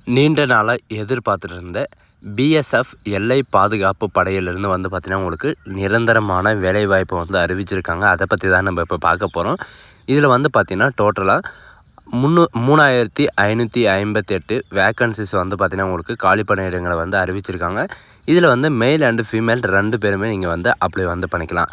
நீண்ட நாளாக எதிர்பார்த்துட்டு இருந்த பிஎஸ்எஃப் எல்லை பாதுகாப்பு படையிலிருந்து வந்து பார்த்திங்கன்னா உங்களுக்கு நிரந்தரமான வேலைவாய்ப்பை வந்து அறிவிச்சிருக்காங்க. அதை பற்றி தான் நம்ம இப்போ பார்க்க போகிறோம். இதில் வந்து பார்த்திங்கன்னா டோட்டலாக 3558 வேக்கன்சிஸ் வந்து பார்த்திங்கன்னா உங்களுக்கு காலி பணியிடங்களை வந்து அறிவிச்சிருக்காங்க. இதில் வந்து மேல் அண்டு ஃபீமேல் 2 பேருமே நீங்கள் வந்து அப்ளை வந்து பண்ணிக்கலாம்.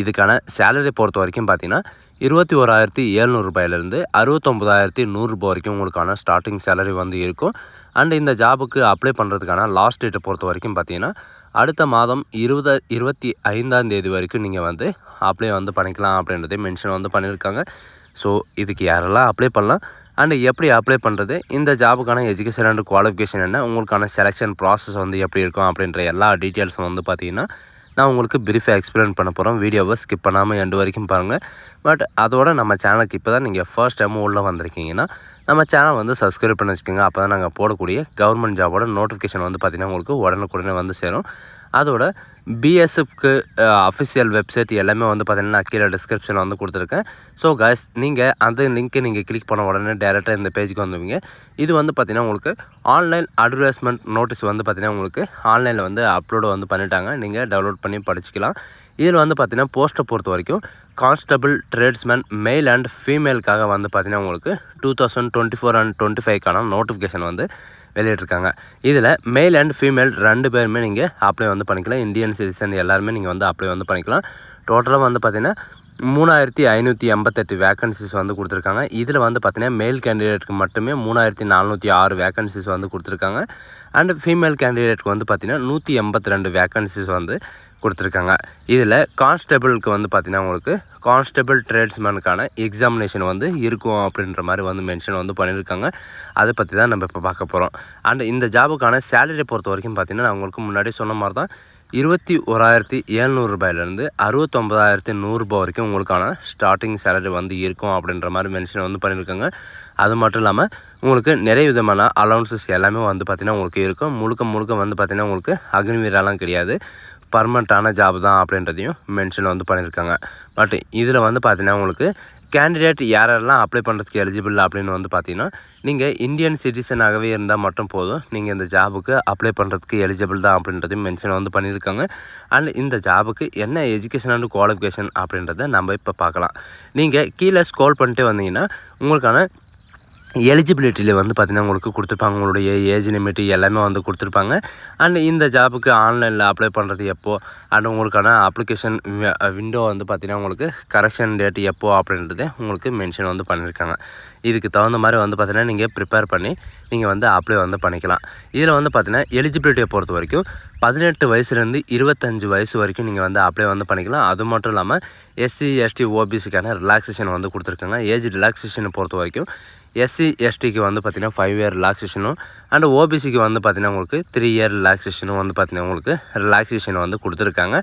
இதுக்கான சேலரி பொறுத்த வரைக்கும் பார்த்திங்கன்னா 21,700 ரூபாயிலிருந்து 69,100 ரூபாய் வரைக்கும் உங்களுக்கான ஸ்டார்டிங் சேலரி வந்து இருக்கும். அண்ட் இந்த ஜாபுக்கு அப்ளை பண்ணுறதுக்கான லாஸ்ட் டேட்டை பொறுத்த வரைக்கும் பார்த்திங்கன்னா அடுத்த மாதம் 25ஆம் தேதி வரைக்கும் நீங்கள் வந்து அப்ளை வந்து பண்ணிக்கலாம் அப்படின்றதே மென்ஷன் வந்து பண்ணியிருக்காங்க. ஸோ இதுக்கு யாரெல்லாம் அப்ளை பண்ணலாம் அண்டு எப்படி அப்ளை பண்ணுறது, இந்த ஜாபுக்கான எஜுகேஷன் அண்ட் குவாலிஃபிகேஷன் என்ன, உங்களுக்கான செலெக்ஷன் ப்ராசஸ் வந்து எப்படி இருக்கும் அப்படின்ற எல்லா டீட்டெயில்ஸும் வந்து பார்த்திங்கன்னா நான் உங்களுக்கு பிரீஃபாக எக்ஸ்பிளைன் பண்ண போகிறோம். வீடியோவை ஸ்கிப் பண்ணாமல் எண்டு வரைக்கும் பாருங்கள். பட் அதோட நம்ம சேனலுக்கு இப்போ தான் நீங்கள் ஃபர்ஸ்ட் டைம் உள்ளே வந்திருக்கீங்கன்னா நம்ம சேனல் வந்து சப்ஸ்கிரைப் பண்ணி வச்சுக்கோங்க. அப்போ தான் நாங்கள் போடக்கூடிய கவர்மெண்ட் ஜாபோட நோட்டிஃபிகேஷன் வந்து பார்த்திங்கன்னா உங்களுக்கு உடனுக்குடனே வந்து சேரும். அதோட பிஎஸ்எஃப்க்கு அஃபிஷியல் வெப்சைட் எல்லாமே வந்து பார்த்திங்கன்னா நான் கீழே டிஸ்கிரிப்ஷனில் வந்து கொடுத்துருக்கேன். ஸோ கைஸ் நீங்கள் அந்த லிங்க்கை நீங்கள் கிளிக் பண்ண உடனே டேரெக்டாக இந்த பேஜுக்கு வந்துவீங்க. இது வந்து பார்த்திங்கன்னா உங்களுக்கு ஆன்லைன் அட்வர்டைஸ்மெண்ட் நோட்டீஸ் வந்து பார்த்திங்கன்னா உங்களுக்கு ஆன்லைனில் வந்து அப்லோடு வந்து பண்ணிட்டாங்க. நீங்கள் டவுன்லோட் பண்ணி படிச்சுக்கலாம். இதில் வந்து பார்த்திங்கன்னா போஸ்ட்டை பொறுத்த வரைக்கும் கான்ஸ்டபிள் ட்ரேட்ஸ்மேன் மேல் அண்ட் ஃபீமேலுக்காக வந்து பார்த்திங்கன்னா உங்களுக்கு 2024 and 25க்கான நோட்டிஃபிகேஷன் வந்து வெளியிட்டிருக்காங்க. இதில் மேல் அண்ட் ஃபீமேல் 2 பேருமே நீங்கள் அப்ளை வந்து பண்ணிக்கலாம். இந்தியன் சிட்டிசன் எல்லாருமே நீங்கள் வந்து அப்ளை வந்து பண்ணிக்கலாம். டோட்டலாக வந்து பார்த்திங்கன்னா 3558 வேக்கன்சிஸ் வந்து கொடுத்துருக்காங்க. இதில் வந்து பார்த்திங்கன்னா மேல் கேண்டிடேட்டுக்கு மட்டுமே 3406 வேக்கன்சிஸ் வந்து கொடுத்துருக்காங்க. அண்ட் ஃபீமேல் கேண்டிடேட்டுக்கு வந்து பார்த்திங்கன்னா 182 வேக்கன்சிஸ் வந்து கொடுத்துருக்காங்க. இதில் கான்ஸ்டபிளுக்கு வந்து பார்த்திங்கன்னா உங்களுக்கு கான்ஸ்டபிள் ட்ரேட்ஸ்மேனுக்கான எக்ஸாமினேஷன் வந்து இருக்கும் அப்படின்ற மாதிரி வந்து மென்ஷன் வந்து பண்ணியிருக்காங்க. அதை பற்றி தான் நம்ம இப்போ பார்க்க போகிறோம். அண்ட் இந்த ஜாபுக்கான சேலரியை பொறுத்த வரைக்கும் பார்த்திங்கன்னா நான் உங்களுக்கு முன்னாடி சொன்ன மாதிரி தான் 21,700 ரூபாயிலேருந்து 69,100 ரூபாய் வரைக்கும் உங்களுக்கான ஸ்டார்டிங் சேலரி வந்து இருக்கும் அப்படின்ற மாதிரி மென்ஷன் வந்து பண்ணியிருக்காங்க. அது மட்டும் இல்லாமல் உங்களுக்கு நிறைய விதமான அலவுன்சஸ் எல்லாமே வந்து பார்த்திங்கன்னா உங்களுக்கு இருக்கும். முழுக்க வந்து பார்த்திங்கன்னா உங்களுக்கு அக்னிவீரெல்லாம் கிடையாது, பர்மனெண்ட்டான ஜாப் தான் அப்படின்றதையும் மென்ஷன் வந்து பண்ணியிருக்காங்க. பட் இதில் வந்து பார்த்திங்கன்னா உங்களுக்கு கேண்டிடேட் யாரெல்லாம் அப்ளை பண்ணுறதுக்கு எலிஜிபிள் அப்படின்னு வந்து பார்த்திங்கன்னா நீங்கள் இந்தியன் சிட்டிசனாகவே இருந்தால் மட்டும் போதும், நீங்கள் இந்த ஜாபுக்கு அப்ளை பண்ணுறதுக்கு எலிஜிபிள் தான் அப்படின்றதையும் மென்ஷன் வந்து பண்ணியிருக்காங்க. அண்ட் இந்த ஜாபுக்கு என்ன எஜுகேஷன் அண்ட் குவாலிஃபிகேஷன் அப்படின்றத நம்ம இப்போ பார்க்கலாம். நீங்கள் கீழே ஸ்க்ரோல் பண்ணிட்டு வந்தீங்கன்னா உங்களுக்கான எலிஜிபிலிட்டியில் வந்து பார்த்திங்கன்னா உங்களுக்கு கொடுத்துருப்பாங்க. உங்களுடைய ஏஜ் லிமிட்டு எல்லாமே வந்து கொடுத்துருப்பாங்க. அண்ட் இந்த ஜாபுக்கு ஆன்லைனில் அப்ளை பண்ணுறது எப்போது அண்ட் உங்களுக்கான அப்ளிகேஷன் விண்டோ வந்து பார்த்திங்கன்னா உங்களுக்கு கரெக்ஷன் டேட் எப்போது அப்படின்றதே உங்களுக்கு மென்ஷன் வந்து பண்ணியிருக்காங்க. இதுக்கு தகுந்த மாதிரி வந்து பார்த்திங்கன்னா நீங்கள் ப்ரிப்பேர் பண்ணி நீங்கள் வந்து அப்ளை வந்து பண்ணிக்கலாம். இதில் வந்து பார்த்திங்கன்னா எலிஜிபிலிட்டியை பொறுத்த வரைக்கும் 18 வயசுலேருந்து 25 வயசு வரைக்கும் நீங்கள் வந்து அப்ளை வந்து பண்ணிக்கலாம். அது மட்டும் இல்லாமல் எஸ்சி எஸ்டி ஓபிசிக்கான ரிலாக்ஸேஷன் வந்து கொடுத்துருக்காங்க. ஏஜ் ரிலாக்ஸேஷனை பொறுத்த வரைக்கும் எஸ்சி எஸ்டிக்கு வந்து பார்த்திங்கன்னா 5 இயர் ரிலாக்ஸேஷனும் அண்ட் ஓபிசிக்கு வந்து பார்த்திங்கன்னா உங்களுக்கு 3 இயர் ரிலாக்ஸேஷனும் வந்து பார்த்திங்கன்னா உங்களுக்கு ரிலாக்ஸேஷன் வந்து கொடுத்துருக்காங்க.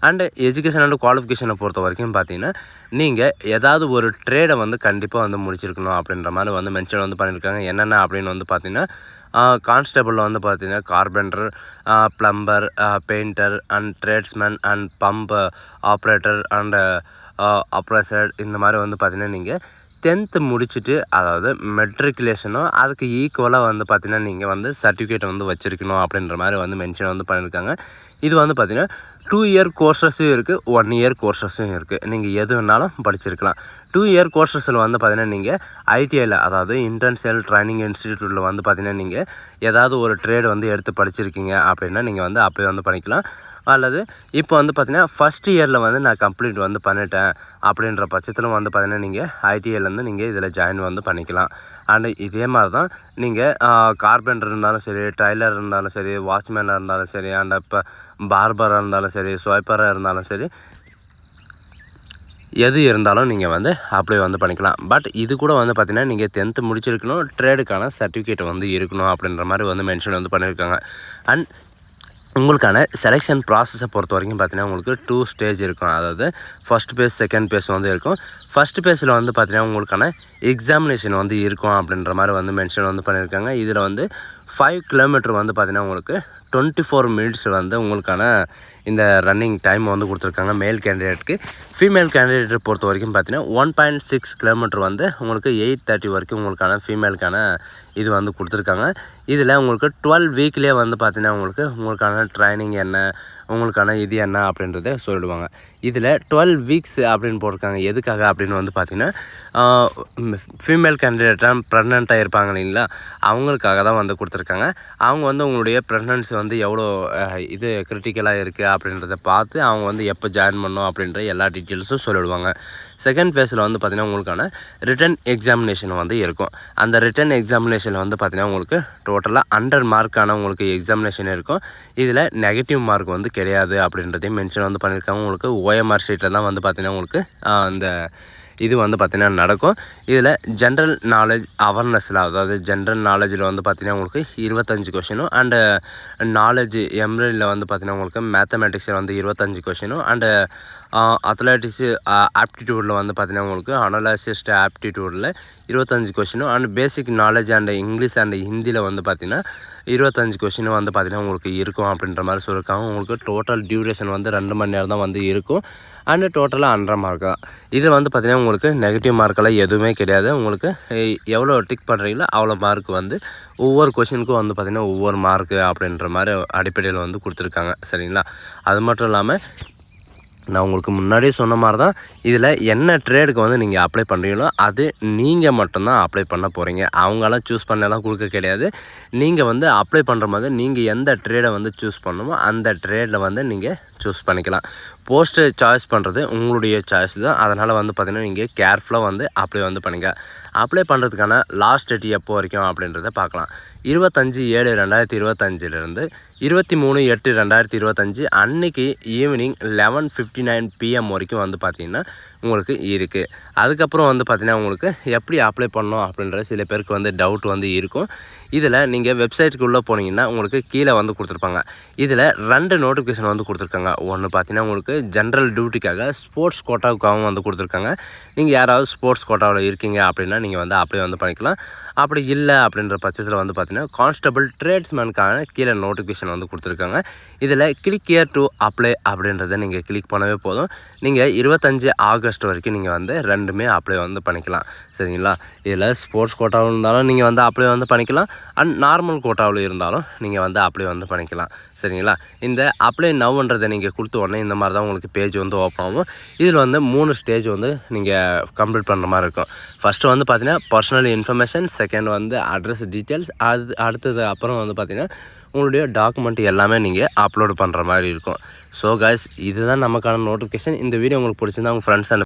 அண்டு எஜுகேஷன் அண்ட் குவாலிஃபிகேஷனை பொறுத்த வரைக்கும் பார்த்திங்கன்னா நீங்கள் ஏதாவது ஒரு ட்ரேடை வந்து கண்டிப்பாக வந்து முடிச்சிருக்கணும் அப்படின்ற மாதிரி வந்து மென்ஷன் வந்து பண்ணியிருக்காங்க. என்னென்ன அப்படின்னு வந்து பார்த்திங்கன்னா கான்ஸ்டபிளில் வந்து பார்த்திங்கன்னா carpenter, plumber, painter and tradesman and pump operator and operator இந்த மாதிரி வந்து பார்த்திங்கன்னா நீங்கள் 10th முடிச்சுட்டு அதாவது மெட்ரிகுலேஷனோ அதுக்கு ஈக்குவலாக வந்து பார்த்திங்கன்னா நீங்கள் வந்து சர்டிஃபிகேட் வந்து வச்சுருக்கணும் அப்படின்ற மாதிரி வந்து மென்ஷன் வந்து பண்ணியிருக்காங்க. இது வந்து பார்த்திங்கன்னா 2 இயர் கோர்சஸும் இருக்குது, 1 இயர் கோர்சஸும் இருக்குது. நீங்கள் எது வேணாலும் படிச்சிருக்கலாம். 2 இயர் கோர்சஸில் வந்து பார்த்திங்கன்னா நீங்கள் ஐடிஐயில் அதாவது இன்டர்நேஷனல் ட்ரைனிங் இன்ஸ்டிடியூட்டில் வந்து பார்த்திங்கன்னா நீங்கள் ஏதாவது ஒரு ட்ரேடு வந்து எடுத்து படிச்சிருக்கீங்க அப்படின்னா நீங்கள் வந்து அப்ளை வந்து பண்ணிக்கலாம். அல்லது இப்போ வந்து பார்த்திங்கன்னா ஃபஸ்ட் இயரில் வந்து நான் கம்ப்ளீட் வந்து பண்ணிட்டேன் அப்படின்ற பட்சத்தில் வந்து பார்த்திங்கன்னா நீங்கள் ஐடிஐலேருந்து நீங்கள் இதில் ஜாயின் வந்து பண்ணிக்கலாம். அண்டு இதே மாதிரி தான் நீங்கள் கார்பெண்டர் இருந்தாலும் சரி, டைலர் இருந்தாலும் சரி, வாட்ச்மேனாக இருந்தாலும் சரி, அண்ட் இப்போ பார்பராக இருந்தாலும் சரி, ஸ்வைப்பராக இருந்தாலும் சரி, எது இருந்தாலும் நீங்கள் வந்து அப்ளை வந்து பண்ணிக்கலாம். பட் இது கூட வந்து பார்த்திங்கன்னா நீங்கள் 10th முடிச்சிருக்கணும், ட்ரேடுக்கான சர்டிஃபிகேட் வந்து இருக்கணும் அப்படின்ற மாதிரி வந்து மென்ஷன் வந்து பண்ணியிருக்காங்க. அண்ட் உங்களுக்கான செலெக்ஷன் ப்ராசஸை பொறுத்த வரைக்கும் பார்த்திங்கன்னா உங்களுக்கு 2 ஸ்டேஜ் இருக்கும். அதாவது ஃபஸ்ட் பேஸ், செகண்ட் பேஸ் வந்து இருக்கும். ஃபஸ்ட்டு பேஜில் வந்து பார்த்தீங்கன்னா உங்களுக்கான எக்ஸாமினேஷன் வந்து இருக்கும் அப்படின்ற மாதிரி வந்து மென்ஷன் வந்து பண்ணியிருக்காங்க. இதில் வந்து 5 கிலோமீட்டர் வந்து பார்த்தீங்கன்னா உங்களுக்கு 24 மினிட்ஸ் வந்து உங்களுக்கான இந்த ரன்னிங் டைம் வந்து கொடுத்துருக்காங்க மேல் கேண்டிடேட்டுக்கு. ஃபீமேல் கேண்டிடேட்டை பொறுத்த வரைக்கும் பார்த்தீங்கன்னா 1.6 கிலோமீட்டர் வந்து உங்களுக்கு 8:30 வரைக்கும் உங்களுக்கான ஃபீமேலுக்கான இது வந்து கொடுத்துருக்காங்க. இதில் உங்களுக்கு 12 வீக்லேயே வந்து பார்த்தீங்கன்னா உங்களுக்கான ட்ரைனிங் என்ன, உங்களுக்கான இது என்ன அப்படின்றத சொல்லிடுவாங்க. இதில் 12 வீக்ஸ் அப்படின்னு போட்டிருக்காங்க. எதுக்காக அப்படின்னு வந்து பார்த்திங்கன்னா ஃபீமேல் கேண்டிடேட்டாக ப்ரெக்னெண்ட்டாக இருப்பாங்க இல்லைங்களா, அவங்களுக்காக தான் வந்து கொடுத்துருக்காங்க. அவங்க வந்து உங்களுடைய ப்ரெக்னன்சி வந்து எவ்வளோ இது கிரிட்டிக்கலாக இருக்குது அப்படின்றத பார்த்து அவங்க வந்து எப்போ ஜாயின் பண்ணணும் அப்படின்ற எல்லா டீட்டெயில்ஸும் சொல்லிடுவாங்க. செகண்ட் ஃபேஸில் வந்து பார்த்திங்கன்னா உங்களுக்கான ரிட்டன் எக்ஸாமினேஷன் வந்து இருக்கும். அந்த ரிட்டன் எக்ஸாமினேஷனில் வந்து பார்த்திங்கன்னா உங்களுக்கு டோட்டலாக 100 மார்க்கான உங்களுக்கு எக்ஸாமினேஷன் இருக்கும். இதில் நெகட்டிவ் மார்க் வந்து கிடையாது அப்படின்றதையும் மென்ஷன் வந்து பண்ணியிருக்காங்க. உங்களுக்கு OMR ஷீட்டில் தான் வந்து பார்த்திங்கன்னா உங்களுக்கு அந்த இது வந்து பார்த்திங்கன்னா நடக்கும். இதில் ஜென்ரல் நாலேஜ் அவேர்னஸில், அதாவது ஜென்ரல் நாலேஜில் வந்து பார்த்திங்கன்னா உங்களுக்கு 25 கொஷினும், அண்டு நாலேஜ் எம்ரில் வந்து பார்த்திங்கன்னா உங்களுக்கு மேத்தமெட்டிக்ஸில் வந்து 25 கொஷினும், அண்டு அத்லெட்டிக்ஸு ஆப்டிடியூடில் வந்து பார்த்திங்கன்னா உங்களுக்கு அனலைசிஸ்ட் ஆப்டிடியூடில் 25 கொஷினும், and basic knowledge and English and ஹிந்தியில் வந்து பார்த்திங்கன்னா 25 கொஷினும் வந்து பார்த்திங்கன்னா உங்களுக்கு இருக்கும் அப்படின்ற மாதிரி சொல்லியிருக்காங்க. உங்களுக்கு டோட்டல் டியூரேஷன் வந்து 2 மணி நேரம் தான் வந்து இருக்கும். அண்டு டோட்டலாக 100 மார்க் தான். இது வந்து பார்த்திங்கன்னா உங்களுக்கு நெகட்டிவ் மார்க்கெல்லாம் எதுவுமே கிடையாது. உங்களுக்கு எவ்வளோ டிக் பண்ணுறீங்களோ அவ்வளோ மார்க் வந்து ஒவ்வொரு கொஷினுக்கும் வந்து பார்த்திங்கன்னா ஒவ்வொரு மார்க்கு அப்படின்ற மாதிரி அடிப்படையில் வந்து கொடுத்துருக்காங்க. சரிங்களா? அது மட்டும் இல்லாமல் நான் உங்களுக்கு முன்னாடியே சொன்ன மாதிரி தான், இதில் என்ன ட்ரேடுக்கு வந்து நீங்கள் அப்ளை பண்ணுறீங்களோ அது நீங்கள் மட்டும்தான் அப்ளை பண்ண போகிறீங்க. அவங்களாம் சூஸ் பண்ணலாம் கொடுக்க கிடையாது. நீங்கள் வந்து அப்ளை பண்ணுற மாதிரி நீங்கள் எந்த ட்ரேடை வந்து சூஸ் பண்ணணுமோ அந்த ட்ரேடில் வந்து நீங்கள் சூஸ் பண்ணிக்கலாம். போஸ்ட்டு சாய்ஸ் பண்ணுறது உங்களுடைய சாய்ஸ் தான். அதனால் வந்து பார்த்திங்கன்னா நீங்கள் கேர்ஃபுல்லாக வந்து அப்ளை வந்து பண்ணுங்கள். அப்ளை பண்ணுறதுக்கான லாஸ்ட் டேட் எப்போ வரைக்கும் அப்படின்றத பார்க்கலாம். 25/7/2025 23/8/2025 அன்றைக்கி ஈவினிங் 11:59 PM வரைக்கும் வந்து பார்த்திங்கன்னா உங்களுக்கு இருக்குது. அதுக்கப்புறம் வந்து பார்த்திங்கன்னா உங்களுக்கு எப்படி அப்ளை பண்ணணும் அப்படின்ற சில பேருக்கு வந்து டவுட் வந்து இருக்கும். இதில் நீங்கள் வெப்சைட்டுக்குள்ளே போனீங்கன்னா உங்களுக்கு கீழே வந்து கொடுத்துருப்பாங்க. இதில் 2 நோட்டிஃபிகேஷன் வந்து கொடுத்துருக்காங்க. ஒன்று பார்த்திங்கன்னா உங்களுக்கு ஜென்ரல் டியூட்டிக்காக, ஸ்போர்ட்ஸ் கோட்டாவுக்காகவும் வந்து கொடுத்துருக்காங்க. நீங்கள் யாராவது ஸ்போர்ட்ஸ் கோட்டாவில் இருக்கீங்க அப்படின்னா நீங்கள் வந்து அப்ளை வந்து பண்ணிக்கலாம். அப்படி இல்லை அப்படின்ற பட்சத்தில் வந்து பார்த்திங்கன்னா கான்ஸ்டபிள் ட்ரேட்ஸ்மேனுக்கான கீழே நோட்டிஃபிகேஷன் வந்து கொடுத்துருக்காங்க. இதில் கிளிக் ஹியர் டு அப்ளை அப்படின்றத நீங்கள் கிளிக் பண்ணவே போதும். நீங்கள் 25 ஆகஸ்ட் வரைக்கும் நீங்கள் வந்து ரெண்டுமே அப்ளை வந்து பண்ணிக்கலாம். சரிங்களா? இதில் ஸ்போர்ட்ஸ் கோட்டாவில் இருந்தாலும் நீங்கள் வந்து அப்ளை வந்து பண்ணிக்கலாம், அண்ட் நார்மல் கோட்டாவில் இருந்தாலும் நீங்கள் வந்து அப்ளை வந்து பண்ணிக்கலாம். சரிங்களா? இந்த அப்ளை நவ்ன்றதை நீங்கள் கொடுத்த உடனே இந்த மாதிரி தான் உங்களுக்கு பேஜ் வந்து ஓப்பன் ஆகும். இதில் வந்து 3 ஸ்டேஜ் வந்து நீங்கள் கம்ப்ளீட் பண்ணுற மாதிரி இருக்கும். ஃபஸ்ட்டு வந்து பார்த்திங்கன்னா பர்சனல் இன்ஃபர்மேஷன், செகண்ட் வந்து அட்ரஸ் டீட்டெயில்ஸ், அடுத்தது அப்புறம் வந்து பார்த்திங்கன்னா உங்களுடைய டாக்குமெண்ட் எல்லாமே நீங்கள் அப்லோட் பண்ணுற மாதிரி இருக்கும். ஸோ கைஸ், இதுதான் நமக்கான நோட்டிஃபிகேஷன். இந்த வீடியோ உங்களுக்கு பிடிச்சிருந்தா உங்கள் ஃப்ரெண்ட்ஸ் அண்ட்